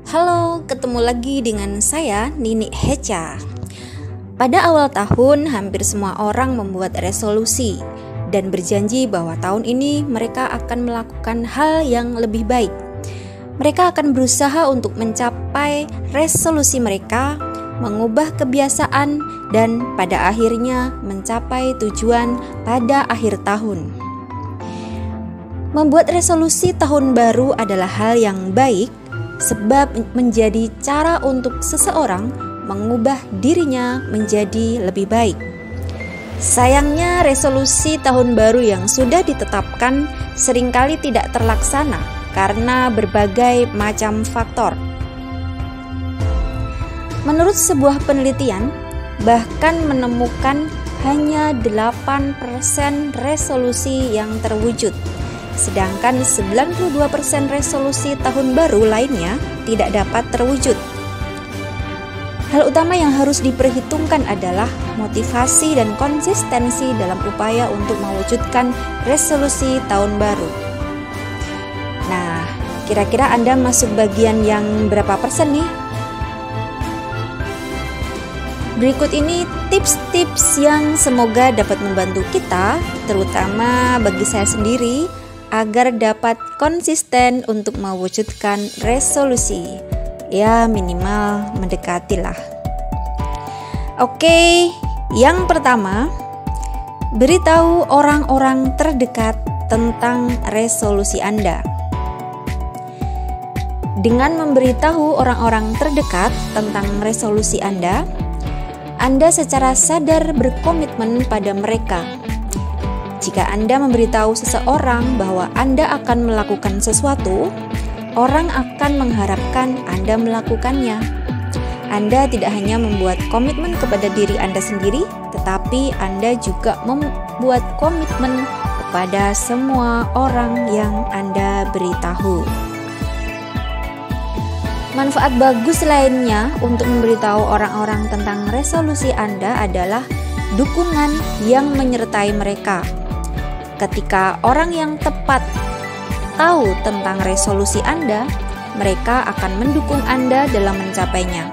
Halo, ketemu lagi dengan saya, Nini Hecha. Pada awal tahun, hampir semua orang membuat resolusi dan berjanji bahwa tahun ini mereka akan melakukan hal yang lebih baik. Mereka akan berusaha untuk mencapai resolusi mereka, mengubah kebiasaan, dan pada akhirnya mencapai tujuan pada akhir tahun. Membuat resolusi tahun baru adalah hal yang baik, sebab menjadi cara untuk seseorang mengubah dirinya menjadi lebih baik. Sayangnya, resolusi tahun baru yang sudah ditetapkan seringkali tidak terlaksana karena berbagai macam faktor. Menurut sebuah penelitian, bahkan menemukan hanya 8% resolusi yang terwujud. Sedangkan 92% resolusi tahun baru lainnya tidak dapat terwujud. Hal utama yang harus diperhitungkan adalah motivasi dan konsistensi dalam upaya untuk mewujudkan resolusi tahun baru. Nah, kira-kira Anda masuk bagian yang berapa persen nih? Berikut ini tips-tips yang semoga dapat membantu kita, terutama bagi saya sendiri, agar dapat konsisten untuk mewujudkan resolusi. Ya, minimal mendekatilah. Oke, yang pertama, beritahu orang-orang terdekat tentang resolusi Anda. Dengan memberitahu orang-orang terdekat tentang resolusi Anda secara sadar berkomitmen pada mereka. Jika Anda memberitahu seseorang bahwa Anda akan melakukan sesuatu, orang akan mengharapkan Anda melakukannya. Anda tidak hanya membuat komitmen kepada diri Anda sendiri, tetapi Anda juga membuat komitmen kepada semua orang yang Anda beritahu. Manfaat bagus lainnya untuk memberitahu orang-orang tentang resolusi Anda adalah dukungan yang menyertai mereka. Ketika orang yang tepat tahu tentang resolusi Anda, mereka akan mendukung Anda dalam mencapainya.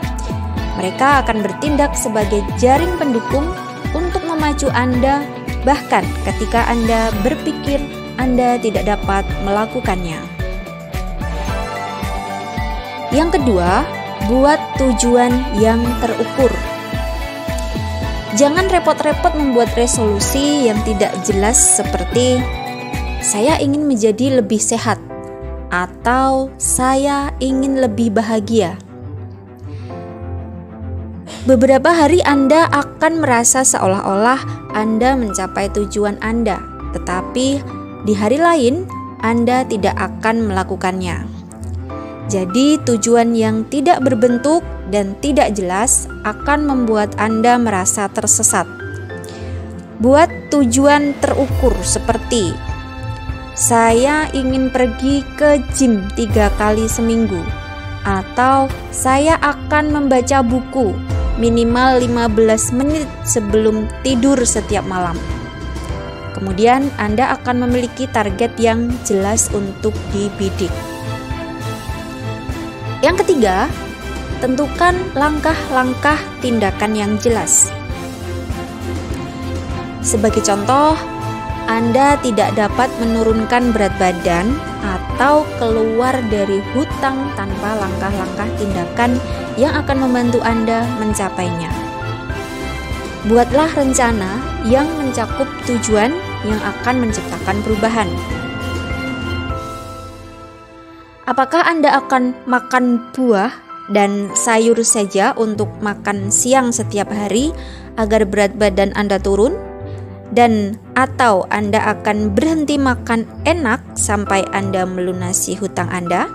Mereka akan bertindak sebagai jaring pendukung untuk memacu Anda, bahkan ketika Anda berpikir Anda tidak dapat melakukannya. Yang kedua, buat tujuan yang terukur. Jangan repot-repot membuat resolusi yang tidak jelas seperti saya ingin menjadi lebih sehat atau saya ingin lebih bahagia. Beberapa hari Anda akan merasa seolah-olah Anda mencapai tujuan Anda, tetapi di hari lain Anda tidak akan melakukannya. Jadi, tujuan yang tidak berbentuk dan tidak jelas akan membuat Anda merasa tersesat. Buat tujuan terukur seperti saya ingin pergi ke gym 3 kali seminggu, atau saya akan membaca buku minimal 15 menit sebelum tidur setiap malam. Kemudian Anda akan memiliki target yang jelas untuk dibidik. Yang ketiga, tentukan langkah-langkah tindakan yang jelas. Sebagai contoh, Anda tidak dapat menurunkan berat badan atau keluar dari hutang tanpa langkah-langkah tindakan yang akan membantu Anda mencapainya. Buatlah rencana yang mencakup tujuan yang akan menciptakan perubahan. Apakah Anda akan makan buah dan sayur saja untuk makan siang setiap hari agar berat badan Anda turun? Dan atau Anda akan berhenti makan enak sampai Anda melunasi hutang Anda?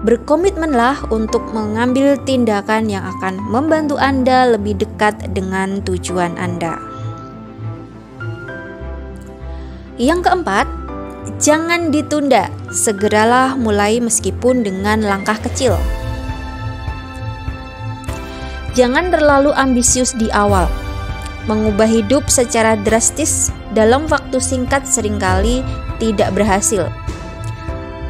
Berkomitmenlah untuk mengambil tindakan yang akan membantu Anda lebih dekat dengan tujuan Anda. Yang keempat, jangan ditunda, segeralah mulai meskipun dengan langkah kecil. Jangan terlalu ambisius di awal. Mengubah hidup secara drastis dalam waktu singkat seringkali tidak berhasil.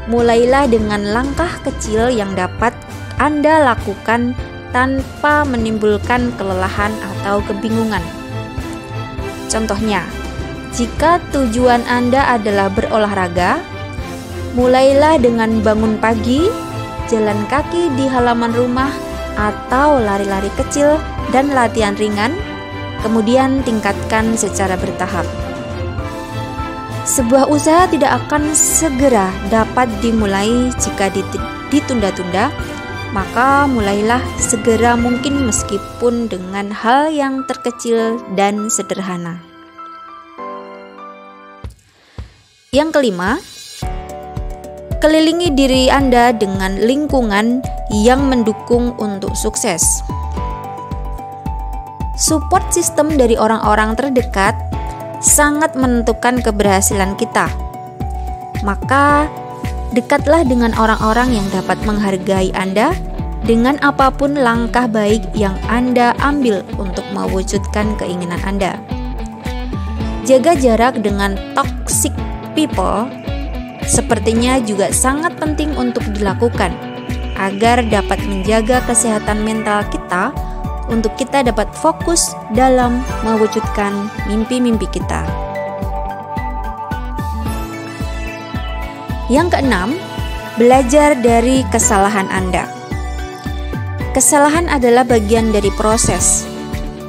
mulailah dengan langkah kecil yang dapat Anda lakukan tanpa menimbulkan kelelahan atau kebingungan. Contohnya, jika tujuan Anda adalah berolahraga, mulailah dengan bangun pagi, jalan kaki di halaman rumah, atau lari-lari kecil dan latihan ringan, kemudian tingkatkan secara bertahap. Sebuah usaha tidak akan segera dapat dimulai jika ditunda-tunda, maka mulailah segera mungkin meskipun dengan hal yang terkecil dan sederhana. Yang kelima, kelilingi diri Anda dengan lingkungan yang mendukung untuk sukses. Support system dari orang-orang terdekat sangat menentukan keberhasilan kita. Maka, dekatlah dengan orang-orang yang dapat menghargai Anda dengan apapun langkah baik yang Anda ambil untuk mewujudkan keinginan Anda. Jaga jarak dengan toxic people sepertinya juga sangat penting untuk dilakukan agar dapat menjaga kesehatan mental kita untuk kita dapat fokus dalam mewujudkan mimpi-mimpi kita. Yang keenam, belajar dari kesalahan Anda. Kesalahan adalah bagian dari proses,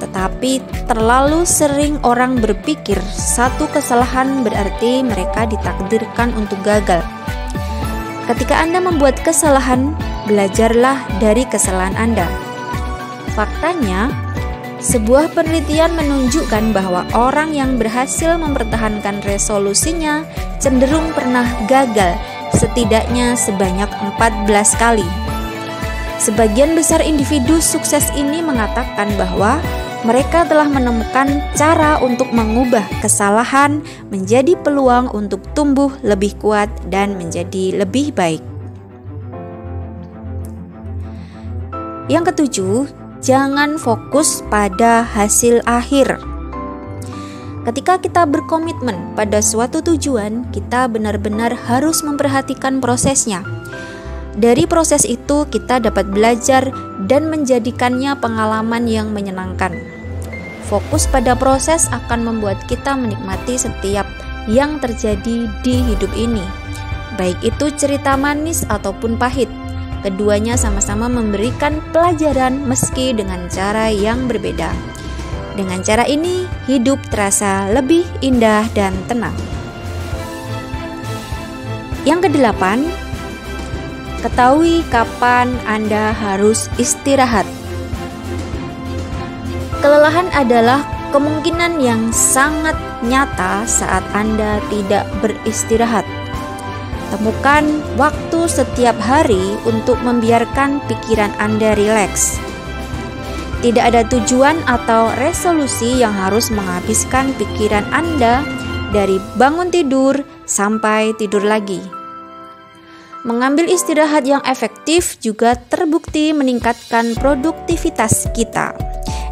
tetapi terlalu sering orang berpikir satu kesalahan berarti mereka ditakdirkan untuk gagal. Ketika Anda membuat kesalahan, belajarlah dari kesalahan Anda. Faktanya, sebuah penelitian menunjukkan bahwa orang yang berhasil mempertahankan resolusinya cenderung pernah gagal setidaknya sebanyak 14 kali. Sebagian besar individu sukses ini mengatakan bahwa mereka telah menemukan cara untuk mengubah kesalahan menjadi peluang untuk tumbuh lebih kuat dan menjadi lebih baik. Yang ketujuh, jangan fokus pada hasil akhir. Ketika kita berkomitmen pada suatu tujuan, kita benar-benar harus memperhatikan prosesnya. Dari proses itu, kita dapat belajar dan menjadikannya pengalaman yang menyenangkan. Fokus pada proses akan membuat kita menikmati setiap yang terjadi di hidup ini, baik itu cerita manis ataupun pahit. Keduanya sama-sama memberikan pelajaran meski dengan cara yang berbeda. Dengan cara ini, hidup terasa lebih indah dan tenang. Yang kedelapan, ketahui kapan Anda harus istirahat. Kelelahan adalah kemungkinan yang sangat nyata saat Anda tidak beristirahat. Temukan waktu setiap hari untuk membiarkan pikiran Anda rileks. Tidak ada tujuan atau resolusi yang harus menghabiskan pikiran Anda dari bangun tidur sampai tidur lagi. Mengambil istirahat yang efektif juga terbukti meningkatkan produktivitas kita.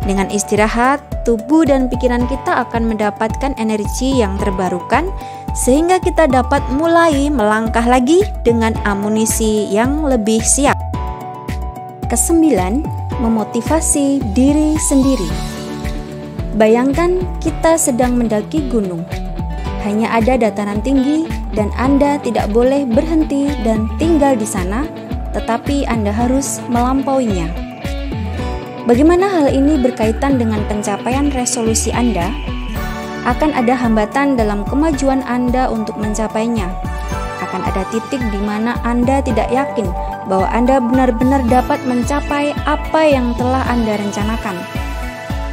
Dengan istirahat, tubuh dan pikiran kita akan mendapatkan energi yang terbarukan sehingga kita dapat mulai melangkah lagi dengan amunisi yang lebih siap. Kesembilan, memotivasi diri sendiri. Bayangkan kita sedang mendaki gunung. Hanya ada dataran tinggi dan Anda tidak boleh berhenti dan tinggal di sana, tetapi Anda harus melampauinya. Bagaimana hal ini berkaitan dengan pencapaian resolusi Anda? Akan ada hambatan dalam kemajuan Anda untuk mencapainya. Akan ada titik di mana Anda tidak yakin bahwa Anda benar-benar dapat mencapai apa yang telah Anda rencanakan.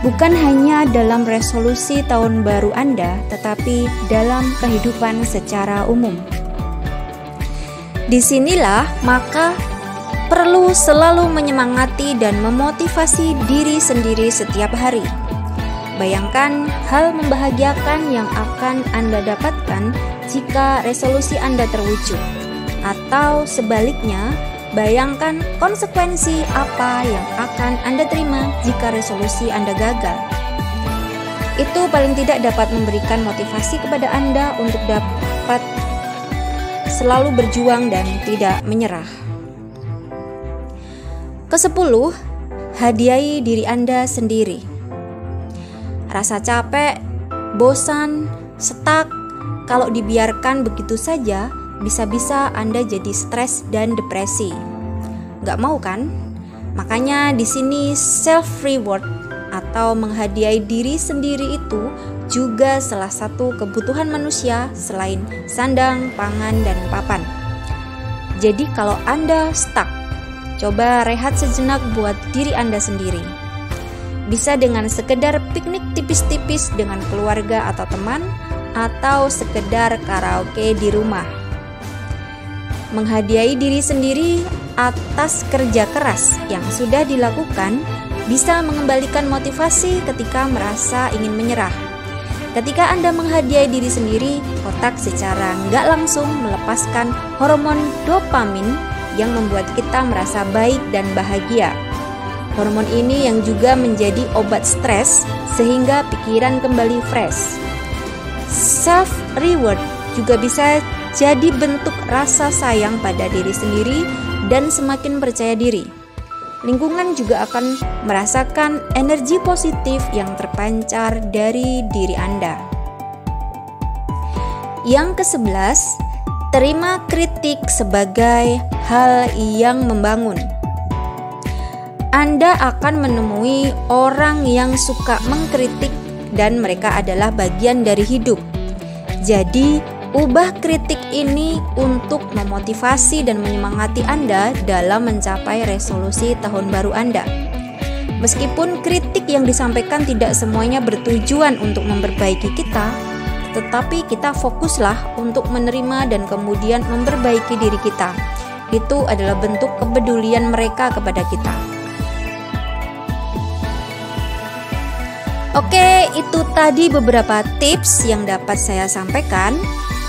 Bukan hanya dalam resolusi tahun baru Anda, tetapi dalam kehidupan secara umum. Disinilah maka perlu selalu menyemangati dan memotivasi diri sendiri setiap hari. Bayangkan hal membahagiakan yang akan Anda dapatkan jika resolusi Anda terwujud. Atau sebaliknya, bayangkan konsekuensi apa yang akan Anda terima jika resolusi Anda gagal. Itu paling tidak dapat memberikan motivasi kepada Anda untuk dapat selalu berjuang dan tidak menyerah. Ke-10, hadiahi diri Anda sendiri. Rasa capek, bosan, stuck, kalau dibiarkan begitu saja, bisa-bisa Anda jadi stres dan depresi. Gak mau kan? Makanya di sini self reward atau menghadiahi diri sendiri itu juga salah satu kebutuhan manusia selain sandang, pangan, dan papan. Jadi kalau Anda stuck, coba rehat sejenak buat diri Anda sendiri. Bisa dengan sekedar piknik tipis-tipis dengan keluarga atau teman, atau sekedar karaoke di rumah. Menghadiahi diri sendiri atas kerja keras yang sudah dilakukan bisa mengembalikan motivasi ketika merasa ingin menyerah. Ketika Anda menghadiahi diri sendiri, otak secara nggak langsung melepaskan hormon dopamin yang membuat kita merasa baik dan bahagia. Hormon ini yang juga menjadi obat stres sehingga pikiran kembali fresh. Self reward juga bisa jadi bentuk rasa sayang pada diri sendiri dan semakin percaya diri. Lingkungan juga akan merasakan energi positif yang terpancar dari diri Anda. Yang ke-11, terima kritik sebagai hal yang membangun. Anda akan menemui orang yang suka mengkritik dan mereka adalah bagian dari hidup. Jadi, ubah kritik ini untuk memotivasi dan menyemangati Anda dalam mencapai resolusi tahun baru Anda. Meskipun kritik yang disampaikan tidak semuanya bertujuan untuk memperbaiki kita, tetapi kita fokuslah untuk menerima dan kemudian memperbaiki diri kita. Itu adalah bentuk kepedulian mereka kepada kita. Oke, itu tadi beberapa tips yang dapat saya sampaikan,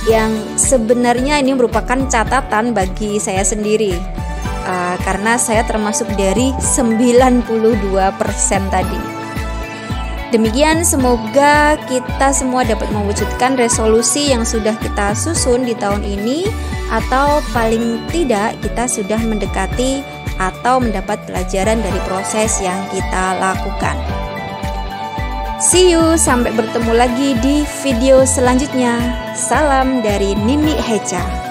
yang sebenarnya ini merupakan catatan bagi saya sendiri, karena saya termasuk dari 92% tadi. Demikian, semoga kita semua dapat mewujudkan resolusi yang sudah kita susun di tahun ini, atau paling tidak kita sudah mendekati atau mendapat pelajaran dari proses yang kita lakukan. See you, sampai bertemu lagi di video selanjutnya. Salam dari Nini Hecha.